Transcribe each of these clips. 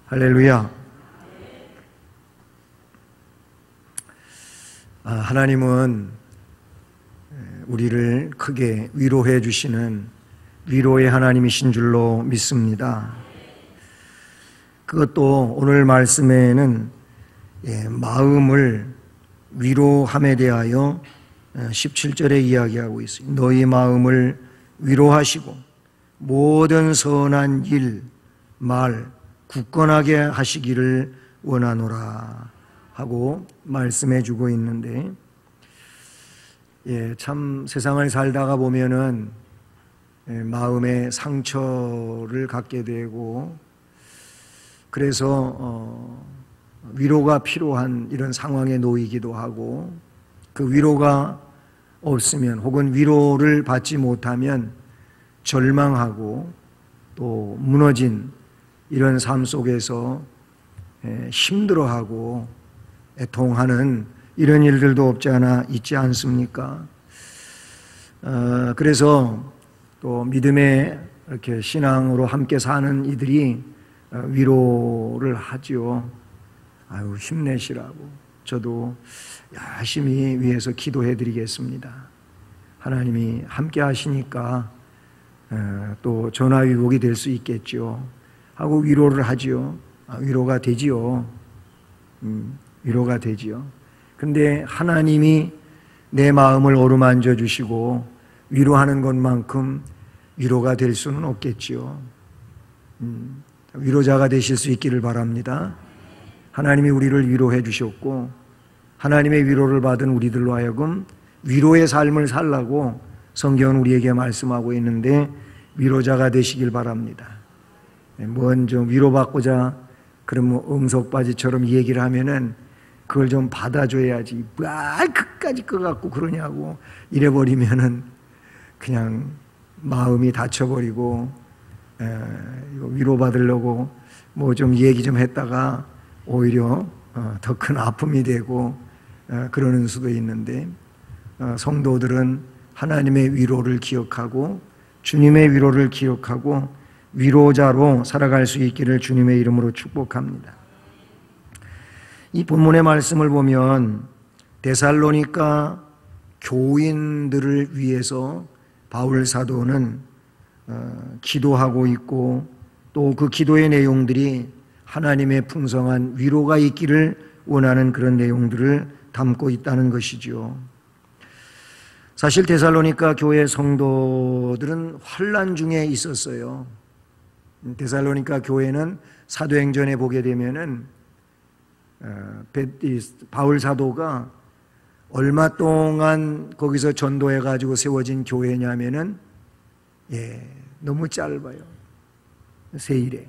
할렐루야. 하나님은 우리를 크게 위로해 주시는 위로의 하나님이신 줄로 믿습니다. 그것도 오늘 말씀에는 마음을 위로함에 대하여 17절에 이야기하고 있어요. 너희 마음을 위로하시고 모든 선한 일, 말 굳건하게 하시기를 원하노라 하고 말씀해 주고 있는데, 참 세상을 살다가 보면은 마음에 상처를 갖게 되고, 그래서 위로가 필요한 이런 상황에 놓이기도 하고, 그 위로가 없으면 혹은 위로를 받지 못하면 절망하고 또 무너진 이런 삶 속에서 힘들어하고 애통하는 이런 일들도 없지 않아 있지 않습니까? 그래서 또 믿음의 이렇게 신앙으로 함께 사는 이들이 위로를 하죠. 아유, 힘내시라고. 저도 열심히 위해서 기도해 드리겠습니다. 하나님이 함께 하시니까 또 전화위복이 될 수 있겠죠 하고 위로를 하지요. 위로가 되지요. 위로가 되지요. 근데 하나님이 내 마음을 어루만져 주시고 위로하는 것만큼 위로가 될 수는 없겠지요. 위로자가 되실 수 있기를 바랍니다. 하나님이 우리를 위로해 주셨고, 하나님의 위로를 받은 우리들로 하여금 위로의 삶을 살라고 성경은 우리에게 말씀하고 있는데, 위로자가 되시길 바랍니다. 먼저 위로받고자 그러면 응석바지처럼 얘기를 하면은 그걸 좀 받아줘야지. 그까지 꺼갖고 그러냐고 이래버리면은 그냥 마음이 다쳐버리고, 이거 위로받으려고 뭐 좀 얘기 좀 했다가 오히려 더 큰 아픔이 되고 그러는 수도 있는데, 성도들은 하나님의 위로를 기억하고 주님의 위로를 기억하고 위로자로 살아갈 수 있기를 주님의 이름으로 축복합니다. 이 본문의 말씀을 보면 데살로니가 교인들을 위해서 바울 사도는 기도하고 있고, 또 그 기도의 내용들이 하나님의 풍성한 위로가 있기를 원하는 그런 내용들을 담고 있다는 것이죠. 사실 데살로니가 교회 성도들은 환난 중에 있었어요. 데살로니가 교회는 사도행전에 보게 되면은 바울 사도가 얼마 동안 거기서 전도해 가지고 세워진 교회냐면은 너무 짧아요. 세일에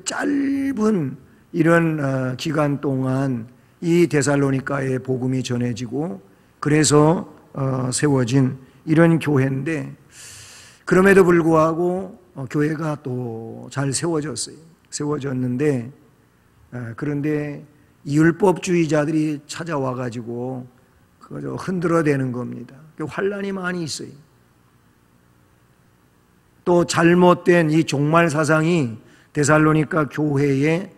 짧은 이런 기간 동안 이 데살로니가의 복음이 전해지고, 그래서 세워진 이런 교회인데, 그럼에도 불구하고 교회가 또 잘 세워졌는데, 그런데 율법주의자들이 찾아와 가지고 그거 흔들어대는 겁니다. 환난이 많이 있어요. 또 잘못된 이 종말 사상이 데살로니가 교회에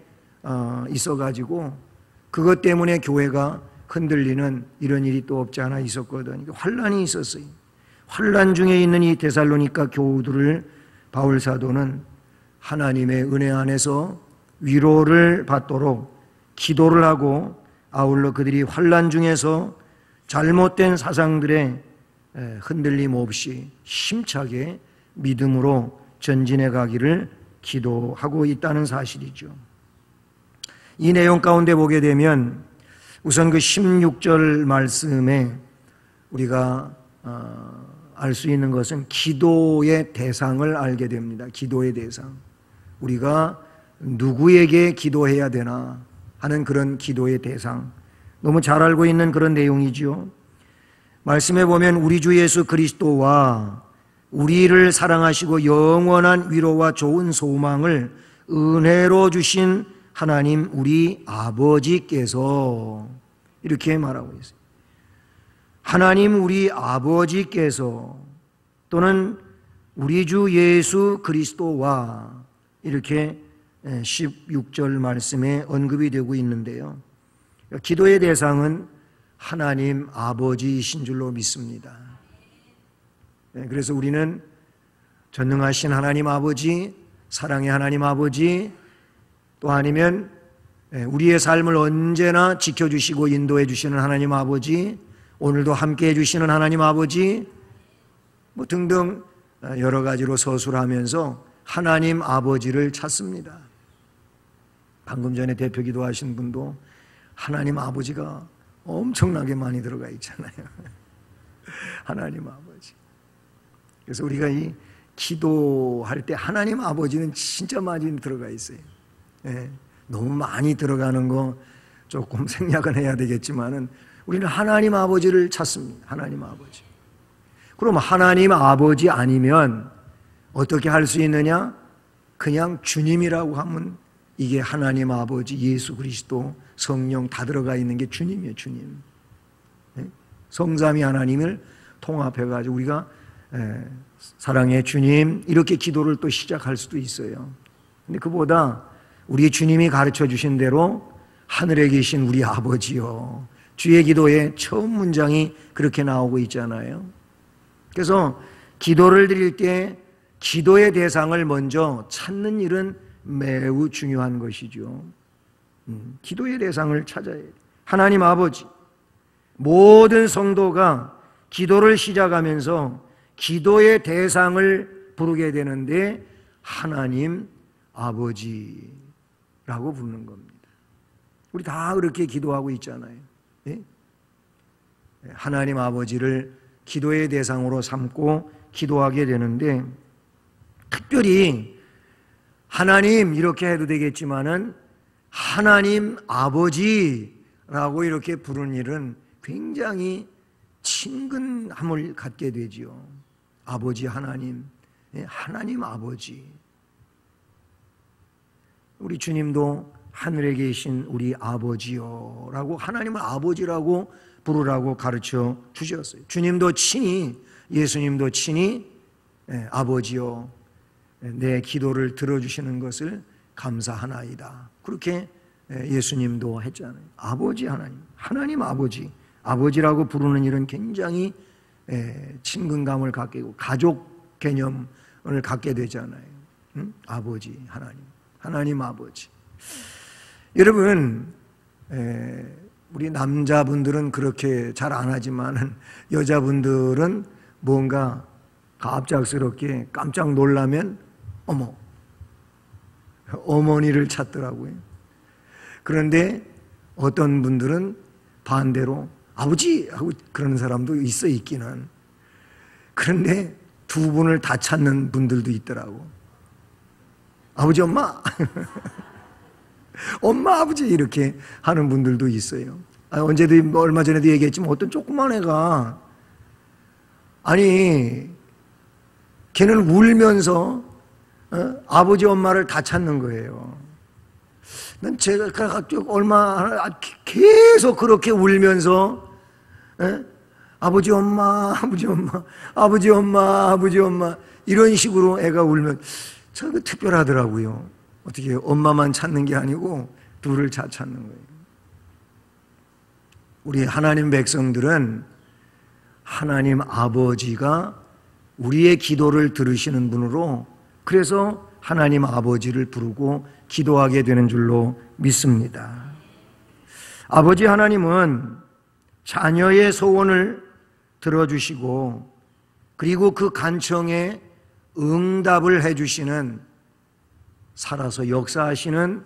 있어 가지고 그것 때문에 교회가 흔들리는 이런 일이 또 없지 않아 있었거든요. 환난이 있었어요. 환난 중에 있는 이 데살로니가 교우들을 바울 사도는 하나님의 은혜 안에서 위로를 받도록 기도를 하고, 아울러 그들이 환난 중에서 잘못된 사상들에 흔들림 없이 힘차게 믿음으로 전진해 가기를 기도하고 있다는 사실이죠. 이 내용 가운데 보게 되면 우선 그 16절 말씀에 우리가 알 수 있는 것은 기도의 대상을 알게 됩니다. 기도의 대상. 우리가 누구에게 기도해야 되나 하는 그런 기도의 대상. 너무 잘 알고 있는 그런 내용이지요. 말씀에 보면 우리 주 예수 그리스도와 우리를 사랑하시고 영원한 위로와 좋은 소망을 은혜로 주신 하나님 우리 아버지께서, 이렇게 말하고 있어요. 하나님 우리 아버지께서, 또는 우리 주 예수 그리스도와, 이렇게 16절 말씀에 언급이 되고 있는데요. 기도의 대상은 하나님 아버지이신 줄로 믿습니다. 그래서 우리는 전능하신 하나님 아버지, 사랑의 하나님 아버지, 또 아니면 우리의 삶을 언제나 지켜주시고 인도해 주시는 하나님 아버지, 오늘도 함께해 주시는 하나님 아버지, 뭐 등등 여러 가지로 서술하면서 하나님 아버지를 찾습니다. 방금 전에 대표 기도하신 분도 하나님 아버지가 엄청나게 많이 들어가 있잖아요. 하나님 아버지. 그래서 우리가 이 기도할 때 하나님 아버지는 진짜 많이 들어가 있어요. 너무 많이 들어가는 거 조금 생략은 해야 되겠지만은 우리는 하나님 아버지를 찾습니다. 하나님 아버지. 그럼 하나님 아버지 아니면 어떻게 할 수 있느냐? 그냥 주님이라고 하면 이게 하나님 아버지, 예수 그리스도, 성령 다 들어가 있는 게 주님이에요. 주님. 성삼위 하나님을 통합해가지고 우리가 사랑의 주님 이렇게 기도를 또 시작할 수도 있어요. 근데 그보다 우리 주님이 가르쳐 주신 대로 하늘에 계신 우리 아버지요, 주의 기도의 처음 문장이 그렇게 나오고 있잖아요. 그래서 기도를 드릴 때 기도의 대상을 먼저 찾는 일은 매우 중요한 것이죠. 기도의 대상을 찾아야 돼요. 하나님 아버지. 모든 성도가 기도를 시작하면서 기도의 대상을 부르게 되는데 하나님 아버지라고 부르는 겁니다. 우리 다 그렇게 기도하고 있잖아요. 예? 하나님 아버지를 기도의 대상으로 삼고 기도하게 되는데, 특별히 하나님 이렇게 해도 되겠지만은 하나님 아버지라고 이렇게 부르는 일은 굉장히 친근함을 갖게 되지요. 아버지 하나님, 하나님 아버지. 우리 주님도 하늘에 계신 우리 아버지요라고 하나님을 아버지라고 부르라고 가르쳐 주셨어요. 주님도 친히, 예수님도 친히 아버지요, 내 기도를 들어주시는 것을 감사하나이다. 그렇게 예수님도 했잖아요. 아버지 하나님, 하나님 아버지, 아버지라고 부르는 일은 굉장히 친근감을 갖게 되고 가족 개념을 갖게 되잖아요. 아버지 하나님, 하나님 아버지. 여러분, 우리 남자분들은 그렇게 잘 안 하지만 여자분들은 뭔가 갑작스럽게 깜짝 놀라면 어머, 어머니를 찾더라고요. 그런데 어떤 분들은 반대로 아버지 하고 그러는 사람도 있기는. 그런데 두 분을 다 찾는 분들도 있더라고. 아버지 엄마 엄마 아버지 이렇게 하는 분들도 있어요. 언제도 얼마 전에도 얘기했지만 어떤 조그만 애가, 아니 걔는 울면서 아버지 엄마를 다 찾는 거예요. 난 제가 계속 그렇게 울면서 아버지 엄마, 아버지 엄마, 아버지 엄마, 아버지 엄마 이런 식으로 애가 울면 참 특별하더라고요. 어떻게 엄마만 찾는 게 아니고 둘을 다 찾는 거예요. 우리 하나님 백성들은 하나님 아버지가 우리의 기도를 들으시는 분으로, 그래서 하나님 아버지를 부르고 기도하게 되는 줄로 믿습니다. 아버지 하나님은 자녀의 소원을 들어주시고 그리고 그 간청에 응답을 해주시는, 살아서 역사하시는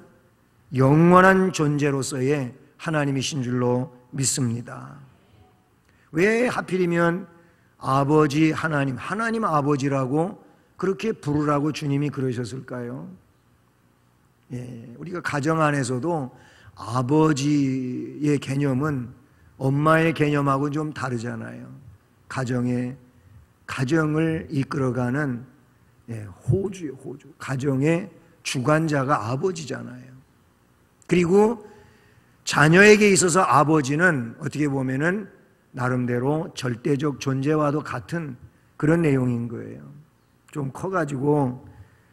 영원한 존재로서의 하나님이신 줄로 믿습니다. 왜 하필이면 아버지 하나님, 하나님 아버지라고 그렇게 부르라고 주님이 그러셨을까요? 우리가 가정 안에서도 아버지의 개념은 엄마의 개념하고 좀 다르잖아요. 가정을 이끌어가는 호주예요, 호주. 가정의 주관자가 아버지잖아요. 그리고 자녀에게 있어서 아버지는 어떻게 보면은 나름대로 절대적 존재와도 같은 그런 내용인 거예요. 좀 커가지고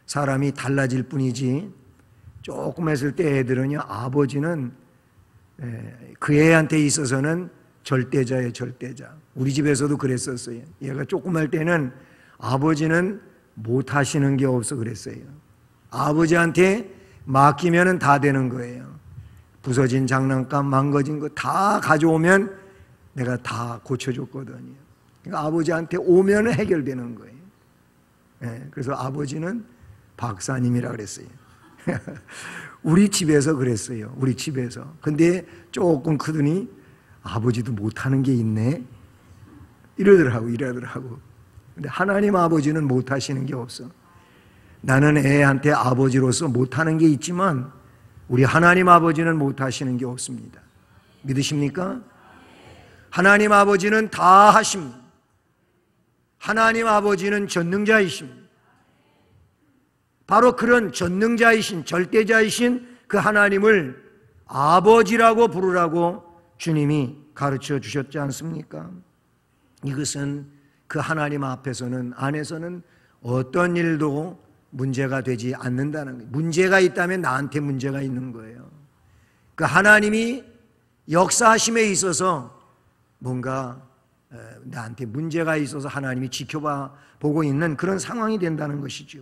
사람이 달라질 뿐이지 조금 했을 때 애들은요, 아버지는 그 애한테 있어서는 절대자예요, 절대자. 우리 집에서도 그랬었어요. 얘가 조그만 때는 아버지는 못 하시는 게 없어 그랬어요. 아버지한테 맡기면 다 되는 거예요. 부서진 장난감, 망가진 거 다 가져오면 내가 다 고쳐줬거든요. 그러니까 아버지한테 오면 해결되는 거예요. 그래서 아버지는 박사님이라 그랬어요. 우리 집에서 그랬어요. 우리 집에서. 근데 조금 크더니 아버지도 못하는 게 있네. 이러더라고. 근데 하나님 아버지는 못하시는 게 없어. 나는 애한테 아버지로서 못하는 게 있지만 우리 하나님 아버지는 못하시는 게 없습니다. 믿으십니까? 하나님 아버지는 다 하십니다. 하나님 아버지는 전능자이십니다. 바로 그런 전능자이신 절대자이신 그 하나님을 아버지라고 부르라고 주님이 가르쳐 주셨지 않습니까? 이것은 그 하나님 앞에서는 안에서는 어떤 일도 문제가 되지 않는다는 거예요. 문제가 있다면 나한테 문제가 있는 거예요. 그 하나님이 역사하심에 있어서 뭔가 나한테 문제가 있어서 하나님이 지켜보고 있는 그런 상황이 된다는 것이죠.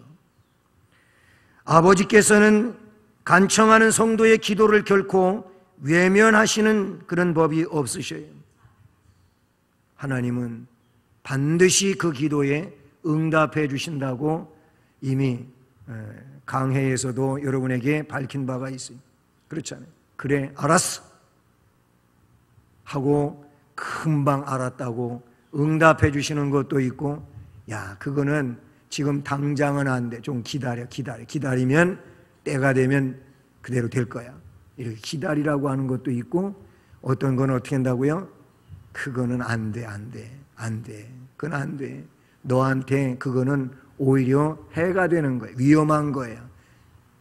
아버지께서는 간청하는 성도의 기도를 결코 외면하시는 그런 법이 없으셔요. 하나님은 반드시 그 기도에 응답해 주신다고 이미 강해에서도 여러분에게 밝힌 바가 있어요. 그렇잖아요. 그래, 알았어 하고 금방 알았다고 응답해 주시는 것도 있고, 야, 그거는 지금 당장은 안 돼. 좀 기다리면 때가 되면 그대로 될 거야. 이렇게 기다리라고 하는 것도 있고, 어떤 건 어떻게 한다고요? 그거는 안 돼. 그건 안 돼. 너한테 그거는 오히려 해가 되는 거예요. 위험한 거예요.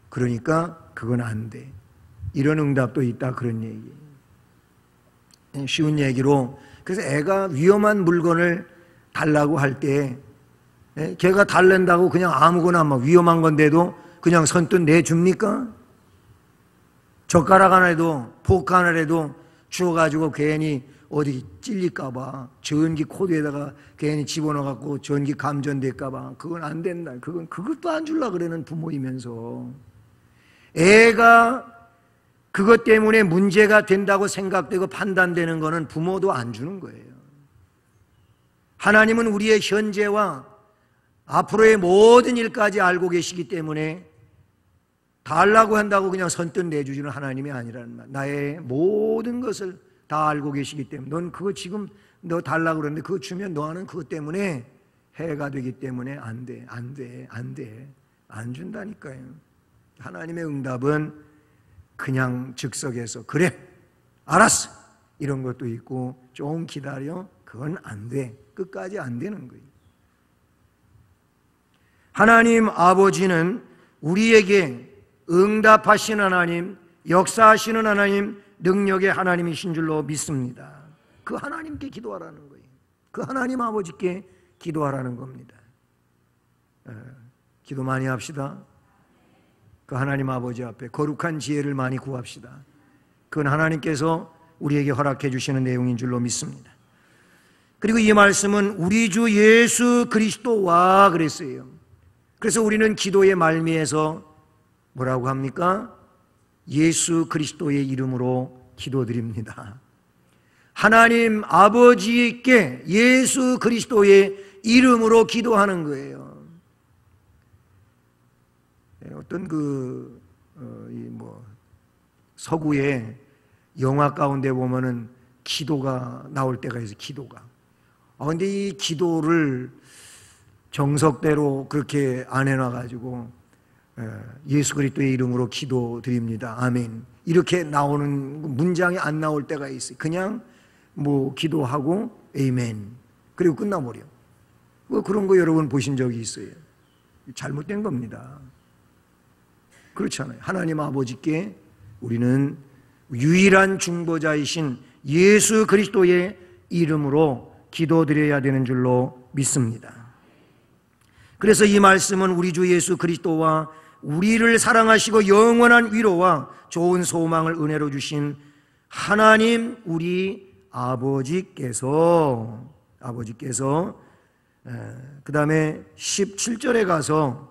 그러니까 그건 안 돼. 이런 응답도 있다, 그런 얘기예요. 쉬운 얘기로, 그래서 애가 위험한 물건을 달라고 할 때 걔가 달랜다고 그냥 아무거나 막 위험한 건데도 그냥 선뜻 내줍니까? 젓가락 하나라도 포크 하나라도 주워가지고 괜히 어디 찔릴까봐 전기 코드에다가 괜히 집어넣어갖고 전기 감전될까봐 그건 안 된다. 그것도 안 주려고 그러는 부모이면서 애가 그것 때문에 문제가 된다고 생각되고 판단되는 거는 부모도 안 주는 거예요. 하나님은 우리의 현재와 앞으로의 모든 일까지 알고 계시기 때문에 달라고 한다고 그냥 선뜻 내주시는 하나님이 아니라는 말. 나의 모든 것을 다 알고 계시기 때문에 넌 그거 지금 너 달라고 그러는데 그거 주면 너는 그것 때문에 해가 되기 때문에 안 돼. 안 준다니까요. 하나님의 응답은 그냥 즉석에서 그래, 알았어 이런 것도 있고, 좀 기다려, 그건 안 돼. 끝까지 안 되는 거예요. 하나님 아버지는 우리에게 응답하시는 하나님, 역사하시는 하나님, 능력의 하나님이신 줄로 믿습니다. 그 하나님께 기도하라는 거예요. 그 하나님 아버지께 기도하라는 겁니다. 기도 많이 합시다. 그 하나님 아버지 앞에 거룩한 지혜를 많이 구합시다. 그건 하나님께서 우리에게 허락해 주시는 내용인 줄로 믿습니다. 그리고 이 말씀은 우리 주 예수 그리스도와 그랬어요. 그래서 우리는 기도의 말미에서 뭐라고 합니까? 예수 그리스도의 이름으로 기도드립니다. 하나님 아버지께 예수 그리스도의 이름으로 기도하는 거예요. 어떤 서구의 영화 가운데 보면은 기도가 나올 때가 있어요. 기도가. 근데 이 기도를 정석대로 그렇게 안 해놔가지고 예수 그리스도의 이름으로 기도드립니다. 아멘. 이렇게 나오는 문장이 안 나올 때가 있어요. 그냥 기도하고 에이멘. 그리고 끝나버려. 그런 거 여러분 보신 적이 있어요. 잘못된 겁니다. 그렇잖아요. 하나님 아버지께 우리는 유일한 중보자이신 예수 그리스도의 이름으로 기도드려야 되는 줄로 믿습니다. 그래서 이 말씀은 우리 주 예수 그리스도와 우리를 사랑하시고 영원한 위로와 좋은 소망을 은혜로 주신 하나님 우리 아버지께서 그 다음에 17절에 가서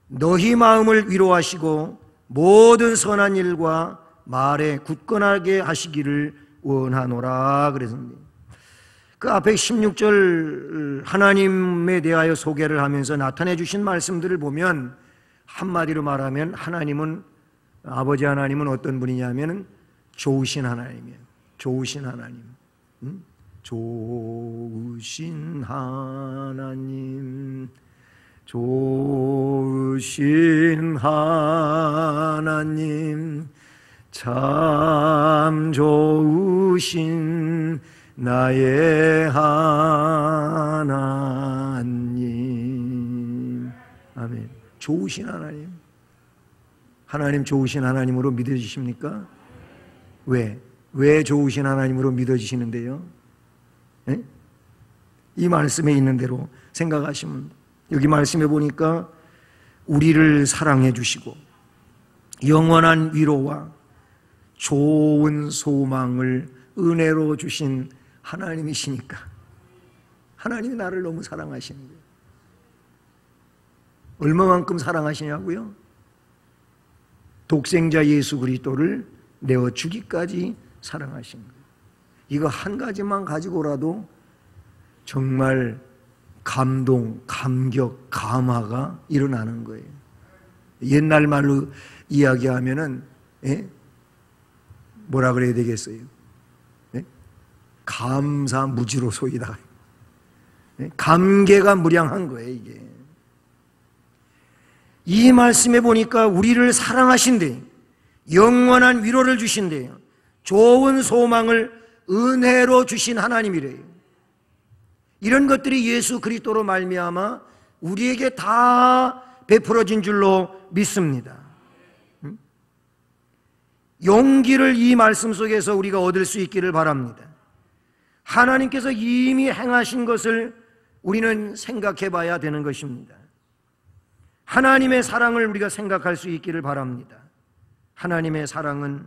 너희 마음을 위로하시고 모든 선한 일과 말에 굳건하게 하시기를 원하노라 그랬습니다. 그 앞에 16절 하나님에 대하여 소개를 하면서 나타내 주신 말씀들을 보면 한마디로 말하면 하나님은, 아버지 하나님은 어떤 분이냐면 좋으신 하나님이에요. 좋으신 하나님. 좋으신 하나님, 좋으신 하나님, 참 좋으신 나의 하나님. 아멘. 좋으신 하나님. 하나님 좋으신 하나님으로 믿어지십니까? 왜 좋으신 하나님으로 믿어지시는데요? 네? 이 말씀에 있는 대로 생각하시면, 여기 말씀해 보니까 우리를 사랑해 주시고 영원한 위로와 좋은 소망을 은혜로 주신 하나님이시니까 하나님이 나를 너무 사랑하시는 거예요. 얼마만큼 사랑하시냐고요? 독생자 예수 그리스도를 내어 주기까지 사랑하신 거예요. 이거 한 가지만 가지고라도 정말 감동, 감격, 감화가 일어나는 거예요. 옛날 말로 이야기하면은 뭐라 그래야 되겠어요? 감사 무지로 소이다. 감개가 무량한 거예요, 이게. 이 말씀에 보니까 우리를 사랑하신대, 영원한 위로를 주신대요, 좋은 소망을 은혜로 주신 하나님이래요. 이런 것들이 예수 그리스도로 말미암아 우리에게 다 베풀어진 줄로 믿습니다. 용기를 이 말씀 속에서 우리가 얻을 수 있기를 바랍니다. 하나님께서 이미 행하신 것을 우리는 생각해 봐야 되는 것입니다. 하나님의 사랑을 우리가 생각할 수 있기를 바랍니다. 하나님의 사랑은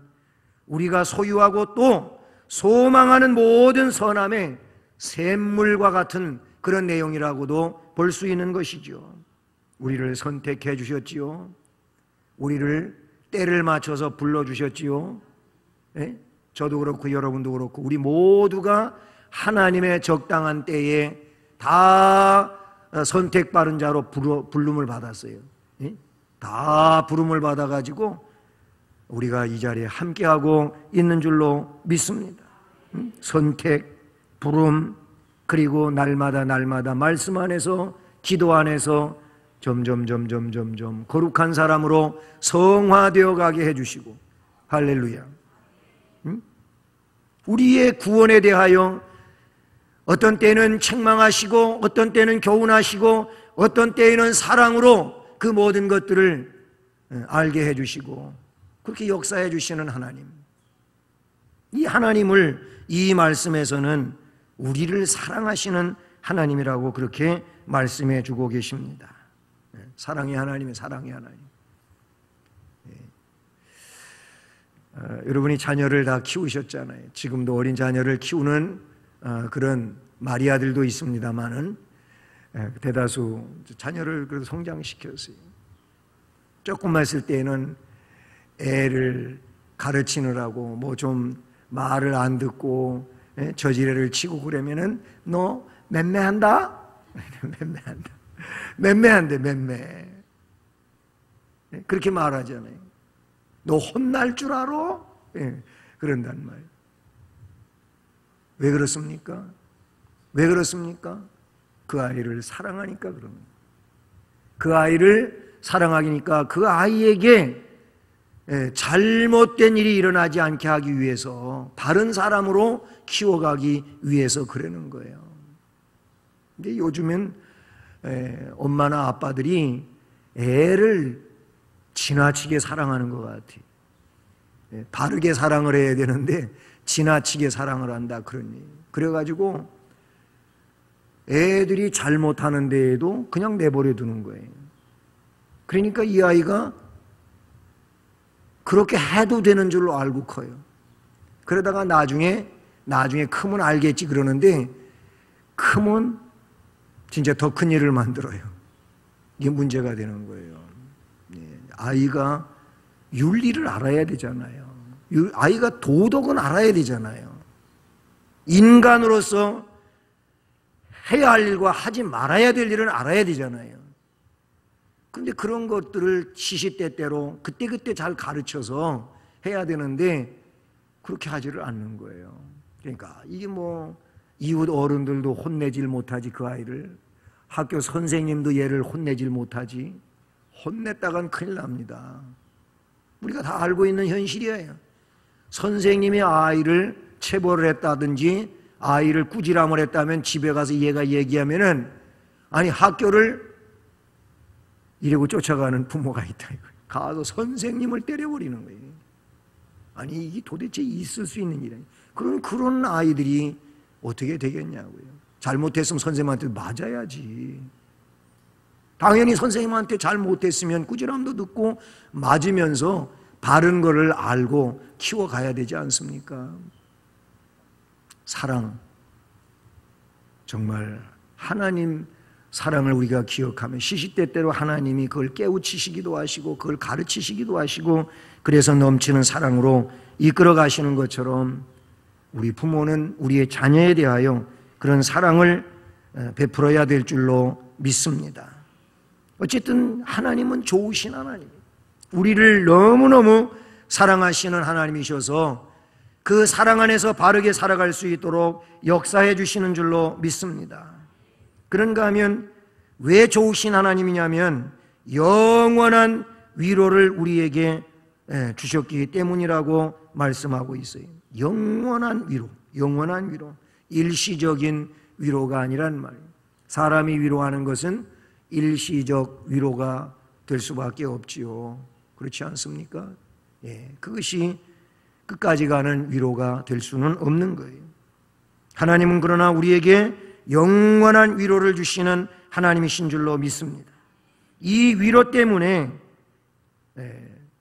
우리가 소유하고 또 소망하는 모든 선함의 샘물과 같은 그런 내용이라고도 볼 수 있는 것이죠. 우리를 선택해 주셨지요. 우리를 때를 맞춰서 불러주셨지요. 저도 그렇고 여러분도 그렇고 우리 모두가 하나님의 적당한 때에 다 선택받은 자로 부름을 받았어요. 다 부름을 받아가지고 우리가 이 자리에 함께하고 있는 줄로 믿습니다. 선택, 부름, 그리고 날마다 말씀 안에서, 기도 안에서 점점 거룩한 사람으로 성화되어 가게 해주시고, 할렐루야. 우리의 구원에 대하여 어떤 때는 책망하시고 어떤 때는 교훈하시고 어떤 때에는 사랑으로 그 모든 것들을 알게 해주시고 그렇게 역사해 주시는 하나님, 이 하나님을 이 말씀에서는 우리를 사랑하시는 하나님이라고 그렇게 말씀해 주고 계십니다. 사랑의 하나님의 사랑의 하나님. 여러분이 자녀를 다 키우셨잖아요. 지금도 어린 자녀를 키우는 그런 마리아들도 있습니다만은 대다수 자녀를 그래도 성장시켰어요. 조금만 있을 때는 애를 가르치느라고 뭐 좀 말을 안 듣고 저지레를 치고 그러면은 너 맴매한다? 맴매. 그렇게 말하잖아요. 너 혼날 줄 알아? 그런단 말이에요. 왜 그렇습니까? 그 아이를 사랑하니까 그런 거예요. 그 아이를 사랑하니까 그 아이에게 잘못된 일이 일어나지 않게 하기 위해서 바른 사람으로 키워가기 위해서 그러는 거예요. 근데 요즘엔 엄마나 아빠들이 애를 지나치게 사랑하는 것 같아요. 바르게 사랑을 해야 되는데 지나치게 사랑을 한다 그런 얘기예요. 그래가지고 애들이 잘못하는 데에도 그냥 내버려 두는 거예요. 그러니까 이 아이가 그렇게 해도 되는 줄로 알고 커요. 그러다가 나중에 크면 알겠지 그러는데, 크면 진짜 더 큰 일을 만들어요. 이게 문제가 되는 거예요. 아이가 윤리를 알아야 되잖아요. 아이가 도덕은 알아야 되잖아요. 인간으로서 해야 할 일과 하지 말아야 될 일은 알아야 되잖아요. 근데 그런 것들을 시시때때로 그때그때 잘 가르쳐서 해야 되는데 그렇게 하지를 않는 거예요. 그러니까 이게 이웃 어른들도 혼내질 못하지, 그 아이를. 학교 선생님도 얘를 혼내질 못하지. 혼냈다간 큰일 납니다. 우리가 다 알고 있는 현실이에요. 선생님이 아이를 체벌을 했다든지 아이를 꾸지람을 했다면 집에 가서 얘가 얘기하면은, 아니 학교를 이러고 쫓아가는 부모가 있다 이거예요. 가서 선생님을 때려버리는 거예요. 아니 이게 도대체 있을 수 있는 일이에요. 그런 아이들이 어떻게 되겠냐고요. 잘못했으면 선생님한테 맞아야지. 당연히 선생님한테 잘못했으면 꾸지람도 듣고 맞으면서 바른 거를 알고 키워가야 되지 않습니까? 사랑, 정말 하나님 사랑을 우리가 기억하면 시시때때로 하나님이 그걸 깨우치시기도 하시고 그걸 가르치시기도 하시고, 그래서 넘치는 사랑으로 이끌어 가시는 것처럼 우리 부모는 우리의 자녀에 대하여 그런 사랑을 베풀어야 될 줄로 믿습니다. 어쨌든 하나님은 좋으신 하나님, 우리를 너무너무 사랑하시는 하나님이셔서 그 사랑 안에서 바르게 살아갈 수 있도록 역사해 주시는 줄로 믿습니다. 그런가 하면 왜 좋으신 하나님이냐면 영원한 위로를 우리에게 주셨기 때문이라고 말씀하고 있어요. 영원한 위로, 영원한 위로. 일시적인 위로가 아니란 말이에요. 사람이 위로하는 것은 일시적 위로가 될 수밖에 없지요. 그렇지 않습니까? 그것이 끝까지 가는 위로가 될 수는 없는 거예요. 하나님은 그러나 우리에게 영원한 위로를 주시는 하나님이신 줄로 믿습니다. 이 위로 때문에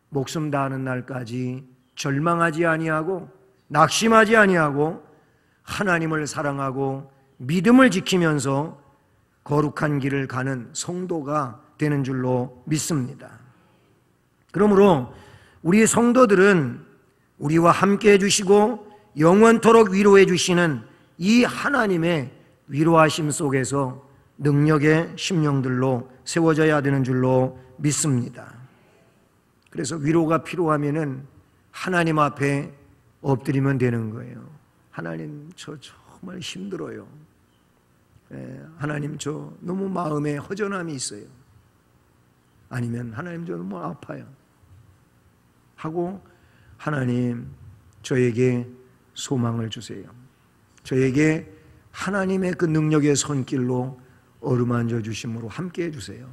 목숨 다하는 날까지 절망하지 아니하고 낙심하지 아니하고 하나님을 사랑하고 믿음을 지키면서 거룩한 길을 가는 성도가 되는 줄로 믿습니다. 그러므로 우리 성도들은 우리와 함께 해주시고 영원토록 위로해 주시는 이 하나님의 위로하심 속에서 능력의 심령들로 세워져야 되는 줄로 믿습니다. 그래서 위로가 필요하면은 하나님 앞에 엎드리면 되는 거예요. 하나님, 저 정말 힘들어요. 하나님, 저 너무 마음에 허전함이 있어요. 아니면 하나님, 저 너무 아파요. 하고 하나님, 저에게 소망을 주세요. 저에게 하나님의 그 능력의 손길로 어루만져 주심으로 함께 해주세요.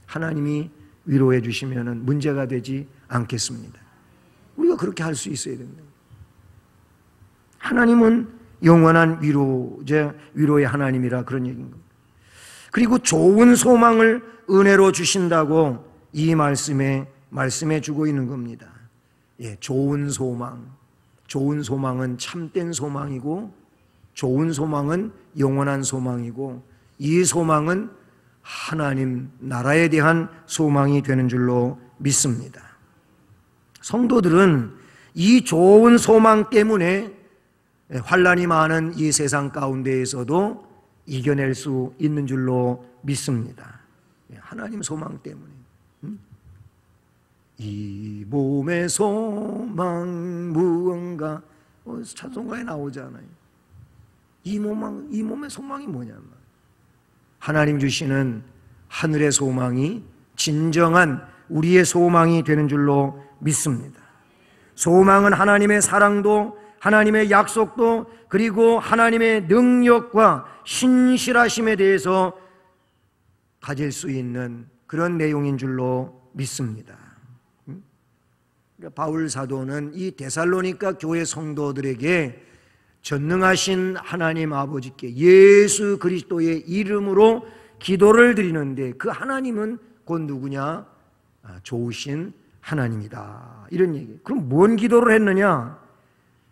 하나님이 위로해 주시면 문제가 되지 않겠습니다. 우리가 그렇게 할 수 있어야 됩니다. 하나님은 영원한 위로의 하나님이라 그런 얘기인 겁니다. 그리고 좋은 소망을 은혜로 주신다고 이 말씀에 주고 있는 겁니다. 좋은 소망. 좋은 소망은 참된 소망이고, 좋은 소망은 영원한 소망이고, 이 소망은 하나님 나라에 대한 소망이 되는 줄로 믿습니다. 성도들은 이 좋은 소망 때문에 환난이 많은 이 세상 가운데에서도 이겨낼 수 있는 줄로 믿습니다. 하나님 소망 때문에. 이 몸의 소망 무언가 찬송가에 나오잖아요. 이 몸의 소망이 뭐냐면 하나님 주시는 하늘의 소망이 진정한 우리의 소망이 되는 줄로 믿습니다. 소망은 하나님의 사랑도, 하나님의 약속도, 그리고 하나님의 능력과 신실하심에 대해서 가질 수 있는 그런 내용인 줄로 믿습니다. 바울 사도는 이 데살로니가 교회 성도들에게 전능하신 하나님 아버지께 예수 그리스도의 이름으로 기도를 드리는데, 그 하나님은 곧 누구냐? 좋으신 하나님이다. 이런 얘기. 그럼 뭔 기도를 했느냐?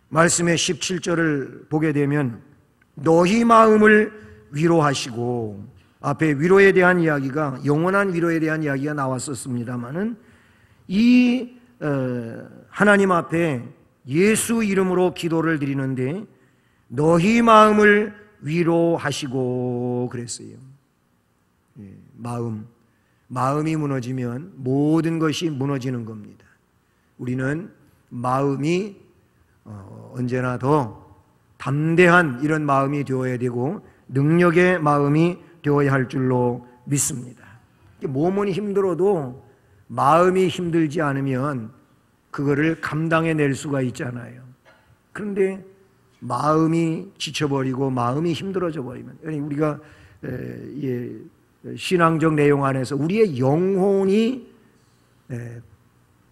말씀의 17절을 보게 되면 너희 마음을 위로하시고, 앞에 위로에 대한 이야기가, 영원한 위로에 대한 이야기가 나왔었습니다마는 이 하나님 앞에 예수 이름으로 기도를 드리는데 너희 마음을 위로하시고 그랬어요. 마음이 무너지면 모든 것이 무너지는 겁니다. 우리는 마음이 언제나 더 담대한 이런 마음이 되어야 되고 능력의 마음이 되어야 할 줄로 믿습니다. 몸은 힘들어도 마음이 힘들지 않으면 그거를 감당해낼 수가 있잖아요. 그런데 마음이 지쳐버리고 마음이 힘들어져 버리면, 우리가 신앙적 내용 안에서 우리의 영혼이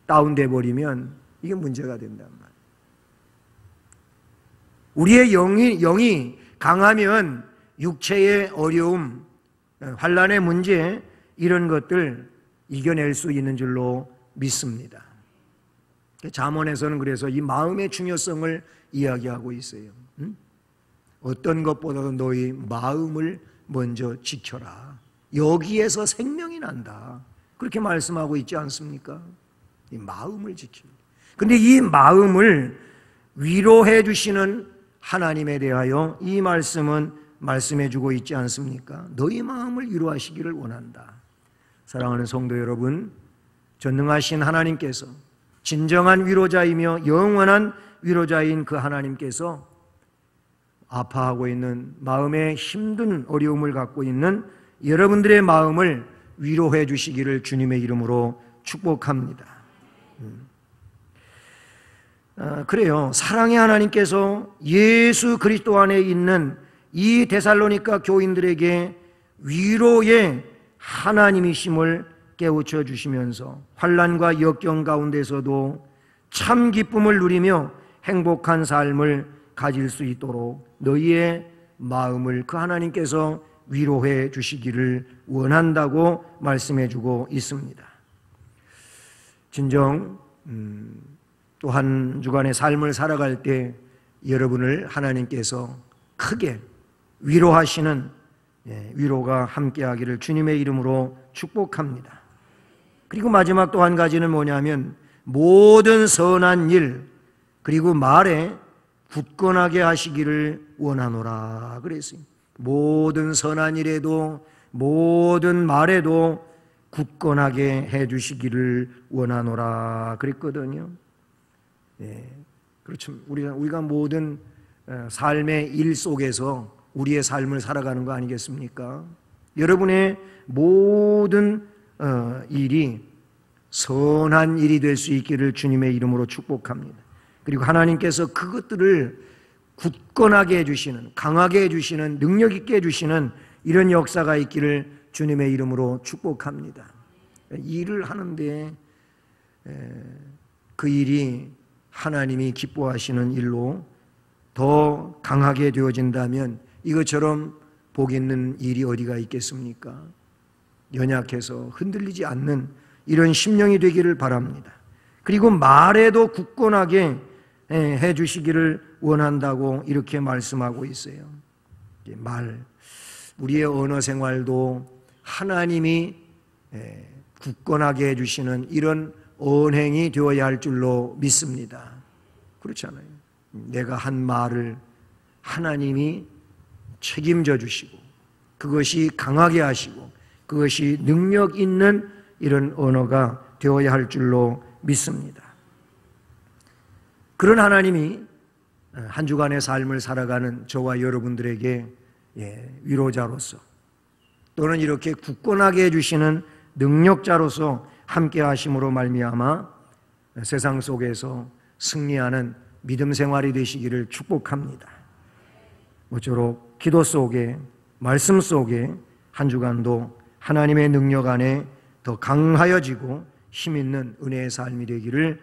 다운돼 버리면 이게 문제가 된단 말이에요. 우리의 영이 강하면 육체의 어려움, 환난의 문제, 이런 것들 이겨낼 수 있는 줄로 믿습니다. 잠언에서는 그래서 이 마음의 중요성을 이야기하고 있어요. 어떤 것보다도 너희 마음을 먼저 지켜라. 여기에서 생명이 난다. 그렇게 말씀하고 있지 않습니까? 이 마음을 지키는. 근데 이 마음을 위로해 주시는 하나님에 대하여 이 말씀은 말씀해 주고 있지 않습니까? 너희 마음을 위로하시기를 원한다. 사랑하는 성도 여러분, 전능하신 하나님께서, 진정한 위로자이며 영원한 위로자인 그 하나님께서 아파하고 있는, 마음에 힘든 어려움을 갖고 있는 여러분들의 마음을 위로해 주시기를 주님의 이름으로 축복합니다. 그래요. 사랑의 하나님께서 예수 그리스도 안에 있는 이 데살로니가 교인들에게 위로의 하나님이심을 깨우쳐 주시면서 환난과 역경 가운데서도 참 기쁨을 누리며 행복한 삶을 가질 수 있도록 너희의 마음을 그 하나님께서 위로해 주시기를 원한다고 말씀해 주고 있습니다. 진정 또 한 주간의 삶을 살아갈 때 여러분을 하나님께서 크게 위로하시는 위로가 함께하기를 주님의 이름으로 축복합니다. 그리고 마지막 또 한 가지는 뭐냐면 모든 선한 일 그리고 말에 굳건하게 하시기를 원하노라 그랬어요. 모든 선한 일에도 모든 말에도 굳건하게 해주시기를 원하노라 그랬거든요. 그렇죠. 우리가 모든 삶의 일 속에서 우리의 삶을 살아가는 거 아니겠습니까? 여러분의 모든 일이 선한 일이 될 수 있기를 주님의 이름으로 축복합니다. 그리고 하나님께서 그것들을 굳건하게 해주시는, 강하게 해주시는, 능력 있게 해주시는 이런 역사가 있기를 주님의 이름으로 축복합니다. 일을 하는데 그 일이 하나님이 기뻐하시는 일로 더 강하게 되어진다면 이것처럼 복 있는 일이 어디가 있겠습니까? 연약해서 흔들리지 않는 이런 심령이 되기를 바랍니다. 그리고 말에도 굳건하게 해주시기를 원한다고 이렇게 말씀하고 있어요. 우리의 언어 생활도 하나님이 굳건하게 해주시는 이런 언행이 되어야 할 줄로 믿습니다. 그렇잖아요. 내가 한 말을 하나님이 책임져 주시고 그것이 강하게 하시고 그것이 능력 있는 이런 언어가 되어야 할 줄로 믿습니다. 그런 하나님이 한 주간의 삶을 살아가는 저와 여러분들에게 위로자로서 또는 이렇게 굳건하게 해주시는 능력자로서 함께 하심으로 말미암아 세상 속에서 승리하는 믿음 생활이 되시기를 축복합니다. 모쪼록 기도 속에 말씀 속에 한 주간도 하나님의 능력 안에 더 강하여지고 힘있는 은혜의 삶이 되기를